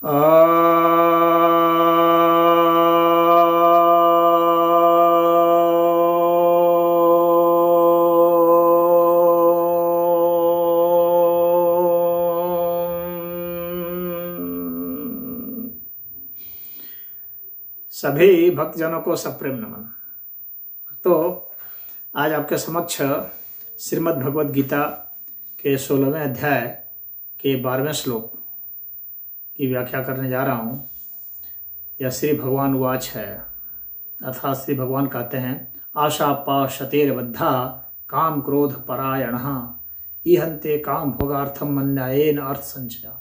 सभी भक्तजनों को सप्रेम नमन। तो आज आपके समक्ष श्रीमद् भगवद गीता के 16वें अध्याय के 12वें श्लोक की व्याख्या करने जा रहा हूँ। यह श्री भगवान वाच है, अर्थात श्री भगवान कहते हैं, आशापाशतेर्बद्धा काम क्रोध परायणः ईहन्ते काम भोगार्थम मन्यायेन अर्थ संचय।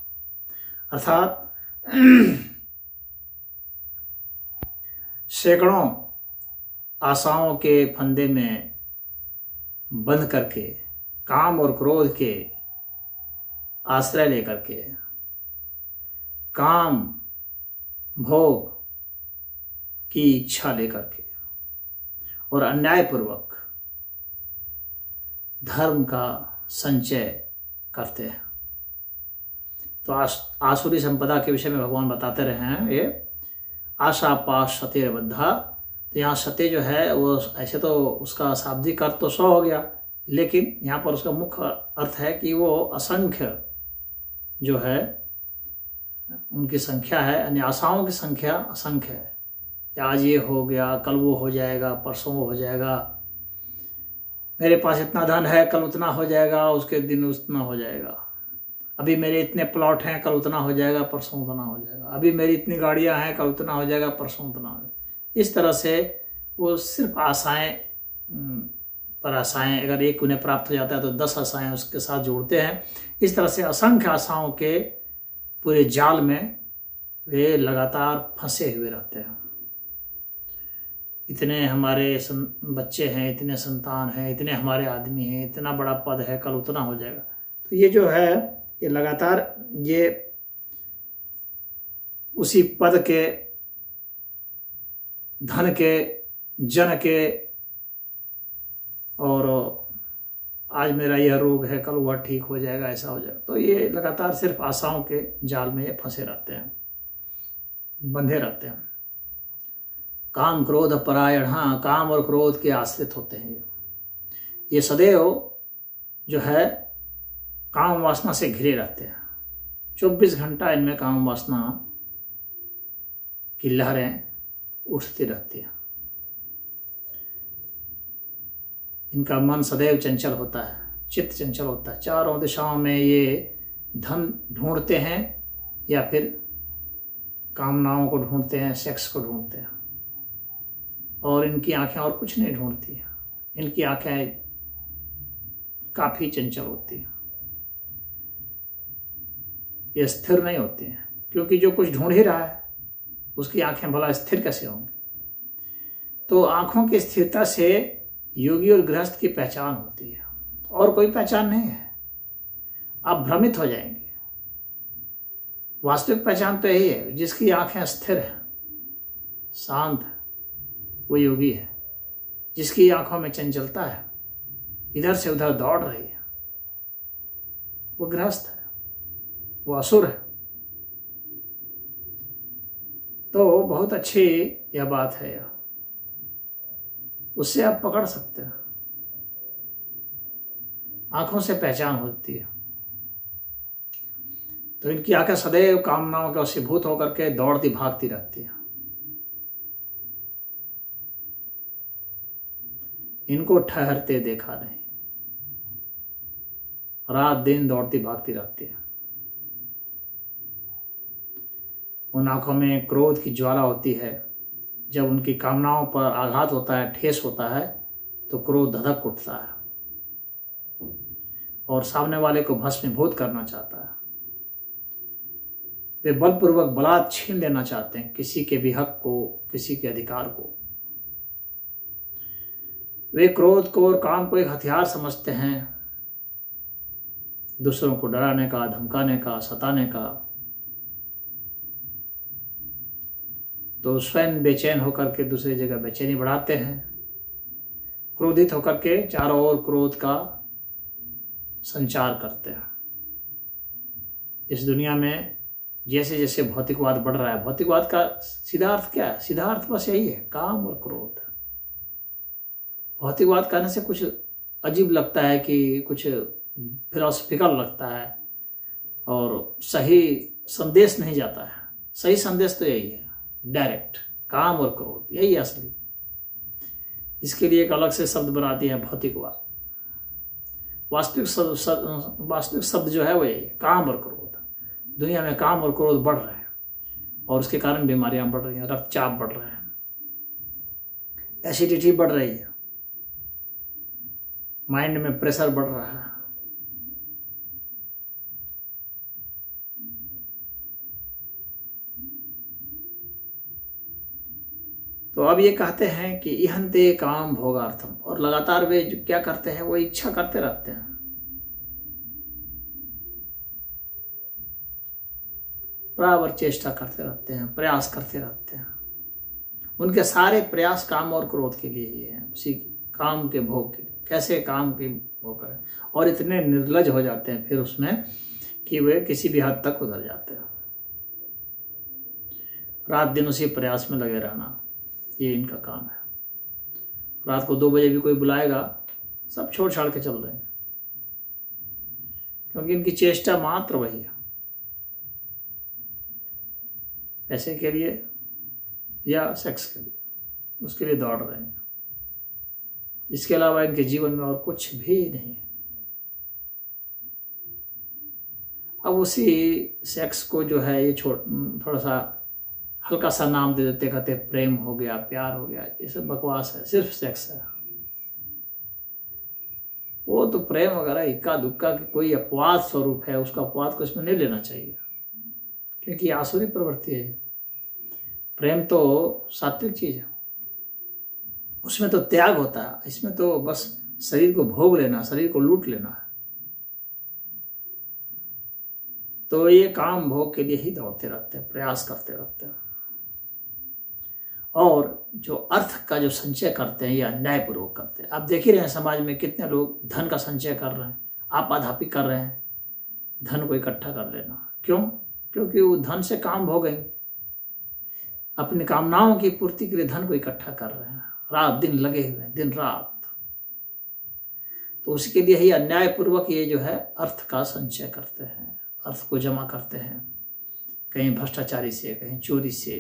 अर्थात सैकड़ों आशाओं के फंदे में बंध करके, काम और क्रोध के आश्रय लेकर के, काम भोग की इच्छा लेकर के और अन्यायपूर्वक धर्म का संचय करते हैं। तो आसुरी संपदा के विषय में भगवान बताते रहे हैं। ये आशापाश सतेर्बद्धा, तो यहाँ सत्य जो है वो ऐसे तो उसका शाब्दिक अर्थ तो 100 हो गया, लेकिन यहाँ पर उसका मुख्य अर्थ है कि वो असंख्य जो है उनकी संख्या है, यानी आशाओं की संख्या असंख्य है कि आज ये हो गया, कल वो हो जाएगा, परसों वो हो जाएगा, मेरे पास इतना धन है, कल उतना हो जाएगा, उसके दिन उतना हो जाएगा, अभी मेरे इतने प्लॉट हैं, कल उतना हो जाएगा, परसों उतना हो जाएगा, अभी मेरी इतनी गाड़ियां हैं, कल उतना हो जाएगा, परसों उतना हो जाएगा। इस तरह से वो सिर्फ आशाएं पर आशाएं, अगर एक उन्हें प्राप्त हो जाता है तो 10 आशाएं उसके साथ जोड़ते हैं। इस तरह से असंख्य आशाओं के पूरे जाल में वे लगातार फंसे हुए रहते हैं। इतने हमारे बच्चे हैं, इतने संतान हैं, इतने हमारे आदमी हैं, इतना बड़ा पद है, कल उतना हो जाएगा। तो ये जो है ये लगातार ये उसी पद के, धन के, जन के, और आज मेरा यह रोग है, कल वह ठीक हो जाएगा, ऐसा हो जाएगा। तो ये लगातार सिर्फ आशाओं के जाल में ये फंसे रहते हैं, बंधे रहते हैं। काम क्रोध परायण, हाँ, काम और क्रोध के आश्रित होते हैं। ये सदैव जो है काम वासना से घिरे रहते हैं। 24 घंटा इनमें काम वासना की लहरें उठती रहती हैं। इनका मन सदैव चंचल होता है, चित्त चंचल होता है। चारों दिशाओं में ये धन ढूंढते हैं या फिर कामनाओं को ढूंढते हैं, सेक्स को ढूंढते हैं, और इनकी आंखें और कुछ नहीं ढूंढती हैं। इनकी आंखें काफी चंचल होती हैं, ये स्थिर नहीं होती हैं, क्योंकि जो कुछ ढूंढ ही रहा है उसकी आंखें भला स्थिर कैसे होंगी। तो आंखों की स्थिरता से योगी और गृहस्थ की पहचान होती है, और कोई पहचान नहीं है। आप भ्रमित हो जाएंगे। वास्तविक पहचान तो यही है, जिसकी आंखें स्थिर हैं, शांत है, वो योगी है। जिसकी आंखों में चंचलता है, इधर से उधर दौड़ रही है, वो गृहस्थ है, वो असुर है। तो बहुत अच्छी यह बात है, यह उससे आप पकड़ सकते हैं। आंखों से पहचान होती है। तो इनकी आंखें सदैव कामनाओं के वशीभूत होकर के दौड़ती भागती रहती है। इनको ठहरते देखा नहीं, रात दिन दौड़ती भागती रहती है। उन आंखों में क्रोध की ज्वाला होती है। जब उनकी कामनाओं पर आघात होता है, ठेस होता है, तो क्रोध धधक उठता है और सामने वाले को भस्मीभूत करना चाहता है। वे बलपूर्वक बलात् छीन लेना चाहते हैं किसी के भी हक को, किसी के अधिकार को। वे क्रोध को और काम को एक हथियार समझते हैं, दूसरों को डराने का, धमकाने का, सताने का। तो स्वयं बेचैन होकर के दूसरी जगह बेचैनी बढ़ाते हैं। क्रोधित होकर के चारों ओर क्रोध का संचार करते हैं। इस दुनिया में जैसे जैसे भौतिकवाद बढ़ रहा है, भौतिकवाद का सीधा अर्थ क्या है? सीधा अर्थ बस यही है, काम और क्रोध। भौतिकवाद कहने से कुछ अजीब लगता है, कि कुछ फिलोसफिकल लगता है और सही संदेश नहीं जाता है। सही संदेश तो यही है, डायरेक्ट, काम और क्रोध, यही है असली। इसके लिए एक अलग से शब्द बना दिया है भौतिकवाद। वास्तविक शब्द जो है वो यही, काम और क्रोध। दुनिया में काम और क्रोध बढ़ रहे हैं और उसके कारण बीमारियां बढ़ रही हैं, रक्तचाप बढ़ रहे हैं, एसिडिटी बढ़ रही है, माइंड में प्रेशर बढ़ रहा है। तो अब ये कहते हैं कि इहन्ते काम भोगार्थम, और लगातार वे जो क्या करते हैं, वो इच्छा करते रहते हैं, बराबर चेष्टा करते रहते हैं, प्रयास करते रहते हैं। उनके सारे प्रयास काम और क्रोध के लिए ही है, उसी काम के भोग के लिए, कैसे काम के भोग करें। और इतने निर्लज हो जाते हैं फिर उसमें कि वे किसी भी हद तक उधर जाते हैं। रात दिन उसी प्रयास में लगे रहना, ये इनका काम है। रात को 2 बजे भी कोई बुलाएगा, सब छोड़ छाड़ के चल देंगे, क्योंकि इनकी चेष्टा मात्र वही है, पैसे के लिए या सेक्स के लिए, उसके लिए दौड़ रहे हैं। इसके अलावा इनके जीवन में और कुछ भी नहीं है। अब उसी सेक्स को जो है ये थोड़ा सा हल्का सा नाम दे देते, कहते प्रेम हो गया, प्यार हो गया, ये सब बकवास है, सिर्फ सेक्स है। वो तो प्रेम वगैरह इक्का दुक्का की कोई अपवाद स्वरूप है, उसका अपवाद को इसमें नहीं लेना चाहिए, क्योंकि आसुरी प्रवृत्ति है। प्रेम तो सात्विक चीज है, उसमें तो त्याग होता है, इसमें तो बस शरीर को भोग लेना, शरीर को लूट लेना है। तो ये काम भोग के लिए ही दौड़ते रहते हैं, प्रयास करते रहते हैं। और जो अर्थ का जो संचय करते हैं, ये अन्यायपूर्वक करते हैं। आप देख ही रहे हैं समाज में कितने लोग धन का संचय कर रहे हैं, आपाधापी कर रहे हैं, धन को इकट्ठा कर लेना। क्यों? क्योंकि वो धन से काम भोगेंगे, अपनी कामनाओं की पूर्ति के लिए धन को इकट्ठा कर रहे हैं, रात दिन लगे हुए हैं, दिन रात। तो उसके लिए ही अन्यायपूर्वक ये जो है अर्थ का संचय करते हैं, अर्थ को जमा करते हैं, कहीं भ्रष्टाचारी से, कहीं चोरी से,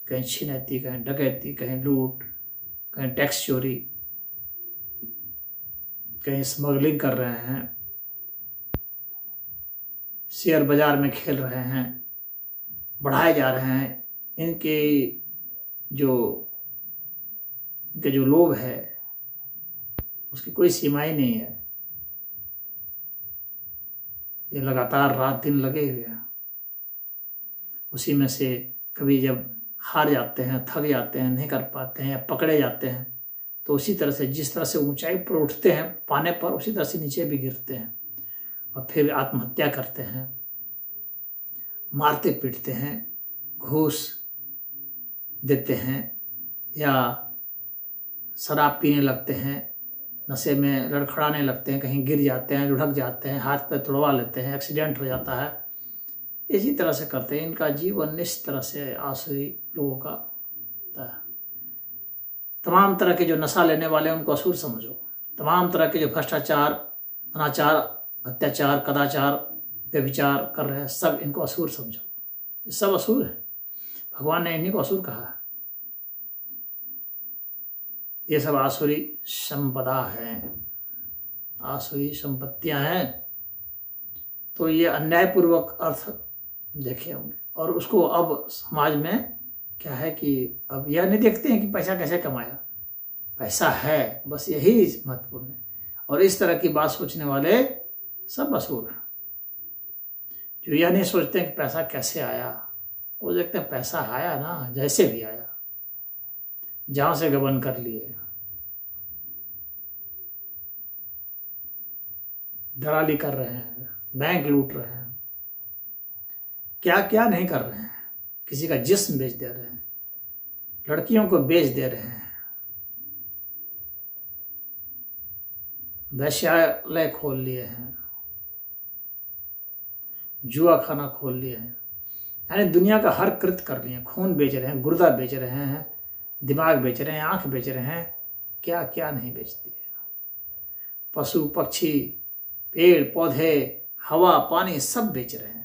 कहीं छिनैती, कहीं डकैती, कहीं लूट, कहीं टैक्स चोरी, कहीं स्मगलिंग कर रहे हैं, शेयर बाजार में खेल रहे हैं, बढ़ाए जा रहे हैं। इनके जो लोभ है उसकी कोई सीमाएं नहीं है। ये लगातार रात दिन लगे हुए हैं, उसी में से कभी जब हार जाते हैं, थक जाते हैं, नहीं कर पाते हैं या पकड़े जाते हैं, तो उसी तरह से जिस तरह से ऊंचाई पर उठते हैं पाने पर, उसी तरह से नीचे भी गिरते हैं और फिर आत्महत्या करते हैं, मारते पीटते हैं, घूस देते हैं या शराब पीने लगते हैं, नशे में लड़खड़ाने लगते हैं, कहीं गिर जाते हैं, लुढ़क जाते हैं, हाथ पैर तुड़वा लेते हैं, एक्सीडेंट हो जाता है। इसी तरह से करते हैं। इनका जीवन इस तरह से आसुरी लोगों का होता है। तमाम तरह के जो नशा लेने वाले हैं उनको असुर समझो, तमाम तरह के जो भ्रष्टाचार, अनाचार, अत्याचार, कदाचार, व्यभिचार कर रहे हैं, सब इनको असुर समझो। ये सब असुर है, भगवान ने इन्हीं को असुर कहा है। ये सब आसुरी संपदा है, आसुरी संपत्तियां हैं। तो ये अन्यायपूर्वक अर्थ देखे होंगे, और उसको अब समाज में क्या है कि अब यह नहीं देखते हैं कि पैसा कैसे कमाया, पैसा है, बस यही महत्वपूर्ण है। और इस तरह की बात सोचने वाले सब असुर हैं। जो यह नहीं सोचते हैं कि पैसा कैसे आया, वो देखते हैं पैसा आया ना, जैसे भी आया, जहां से गबन कर लिए, दलाली कर रहे हैं, बैंक लूट रहे हैं, क्या क्या नहीं कर रहे हैं, किसी का जिस्म बेच दे रहे हैं, लड़कियों को बेच दे रहे हैं, वैश्यालय खोल लिए हैं, जुआ खाना खोल लिए हैं, यानी दुनिया का हर कृत्य कर लिए, खून बेच रहे हैं, गुर्दा बेच रहे हैं, दिमाग बेच रहे हैं, आंख बेच रहे हैं, क्या क्या नहीं बेचती है। पशु पक्षी, पेड़ पौधे, हवा पानी सब बेच रहे हैं।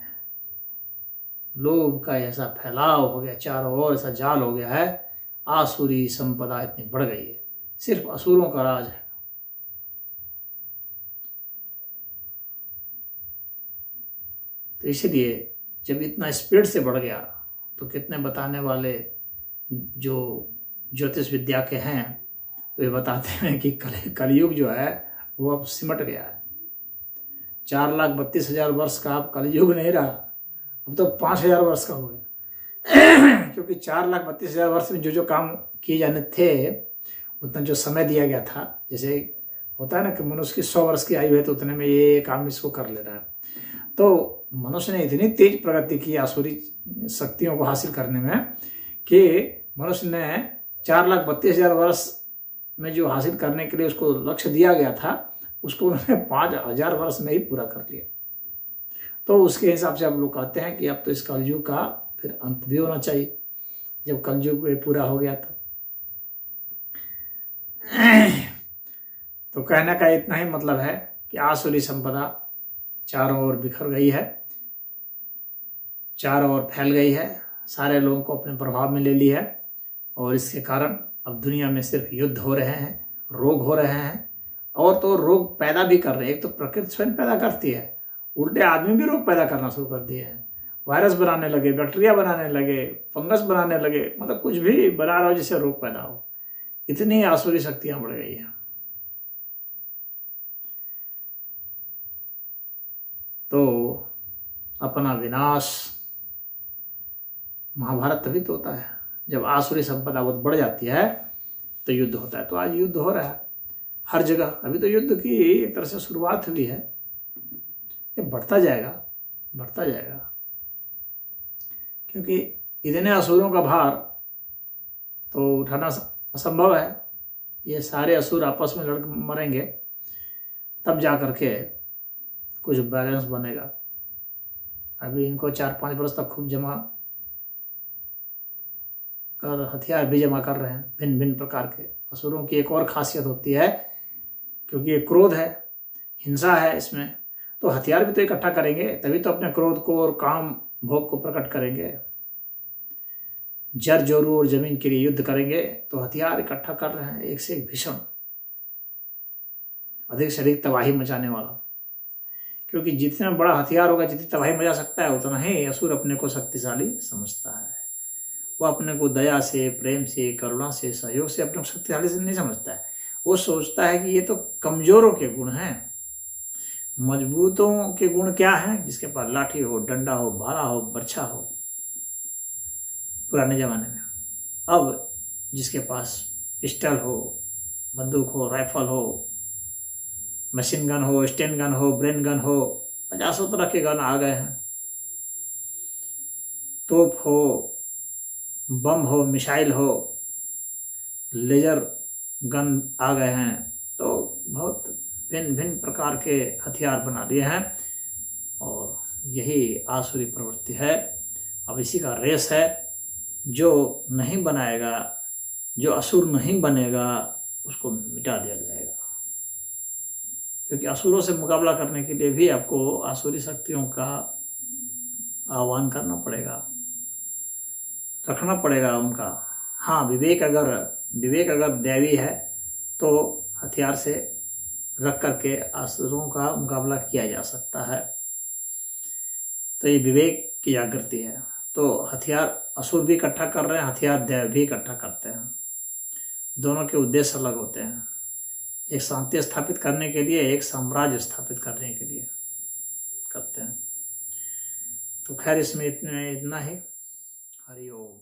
लोभ का ऐसा फैलाव हो गया, चारों ओर ऐसा जाल हो गया है, आसुरी संपदा इतनी बढ़ गई है, सिर्फ असुरों का राज है। तो इसलिए जब इतना स्पीड से बढ़ गया तो कितने बताने वाले जो ज्योतिष विद्या के हैं वे बताते हैं कि कलयुग जो है वो अब सिमट गया है। 4,32,000 वर्ष का अब कलयुग नहीं रहा, अब तो 5,000 वर्ष का हो गया। क्योंकि 4,32,000 वर्ष में जो जो काम किए जाने थे, उतना जो समय दिया गया था, जैसे होता है ना कि मनुष्य की 100 वर्ष की आयु है तो उतने में ये काम इसको कर ले रहा है, तो मनुष्य ने इतनी तेज प्रगति की आसुरी शक्तियों को हासिल करने में कि मनुष्य ने 4,32,000 वर्ष में जो हासिल करने के लिए उसको लक्ष्य दिया गया था, उसको उन्होंने 5,000 वर्ष में ही पूरा कर लिया। तो उसके हिसाब से अब लोग कहते हैं कि अब तो इस कलयुग का फिर अंत भी होना चाहिए, जब कलयुग पूरा हो गया तो कहने का इतना ही मतलब है कि आसुरी संपदा चारों ओर बिखर गई है, चारों ओर फैल गई है, सारे लोगों को अपने प्रभाव में ले ली है, और इसके कारण अब दुनिया में सिर्फ युद्ध हो रहे हैं, रोग हो रहे हैं, और तो रोग पैदा भी कर रहे हैं। एक तो प्रकृति स्वयं पैदा करती है, उल्टे आदमी भी रोग पैदा करना शुरू कर दिए हैं, वायरस बनाने लगे, बैक्टीरिया बनाने लगे, फंगस बनाने लगे, मतलब कुछ भी बना रहा हो जिससे रोग पैदा हो। इतनी आसुरी शक्तियां बढ़ गई हैं। तो अपना विनाश महाभारत तभी तो होता है जब आसुरी संपदा बहुत बढ़ जाती है तो युद्ध होता है। तो आज युद्ध हो रहा है हर जगह। अभी तो युद्ध की एक तरह से शुरुआत हुई है, ये बढ़ता जाएगा, बढ़ता जाएगा, क्योंकि इतने असुरों का भार तो उठाना असंभव है। ये सारे असुर आपस में लड़ मरेंगे तब जा करके कुछ बैलेंस बनेगा। अभी इनको 4-5 वर्ष तक खूब जमा कर हथियार भी जमा कर रहे हैं भिन्न भिन्न प्रकार के। असुरों की एक और खासियत होती है, क्योंकि ये क्रोध है, हिंसा है इसमें, तो हथियार भी तो इकट्ठा करेंगे, तभी तो अपने क्रोध को और काम भोग को प्रकट करेंगे। जर जोरू और जमीन के लिए युद्ध करेंगे तो हथियार इकट्ठा कर रहे हैं, एक से एक भीषण, अधिक से अधिक तबाही मचाने वाला। क्योंकि जितना बड़ा हथियार होगा, जितनी तबाही मचा सकता है, उतना ही असुर अपने को शक्तिशाली समझता है। वो अपने को दया से, प्रेम से, करुणा से, सहयोग से अपने को शक्तिशाली से नहीं समझता है। वो सोचता है कि ये तो कमजोरों के गुण हैं। मजबूतों के गुण क्या हैं? जिसके पास लाठी हो, डंडा हो, भाला हो, बर्छा हो, पुराने जमाने में। अब जिसके पास पिस्टल हो, बंदूक हो, राइफल हो, मशीन गन हो, स्टेन गन हो, ब्रेन गन हो, 50 तरह के गन आ गए हैं। तोप हो, बम हो, मिसाइल हो, लेजर गन आ गए हैं। तो बहुत भिन्न भिन्न प्रकार के हथियार बना लिए हैं, और यही आसुरी प्रवृत्ति है। अब इसी का रेस है। जो नहीं बनाएगा, जो असुर नहीं बनेगा, उसको मिटा दिया जाएगा। क्योंकि असुरों से मुकाबला करने के लिए भी आपको आसुरी शक्तियों का आह्वान करना पड़ेगा, रखना पड़ेगा उनका। हाँ, विवेक अगर दैवी है तो हथियार से रख करके असुरों का मुकाबला किया जा सकता है। तो ये विवेक की जागृति है। तो हथियार असुर भी इकट्ठा कर रहे हैं, हथियार दैव भी इकट्ठा करते हैं। दोनों के उद्देश्य अलग होते हैं, एक शांति स्थापित करने के लिए, एक साम्राज्य स्थापित करने के लिए करते हैं। तो खैर इसमें इतना ही। हरि ओम।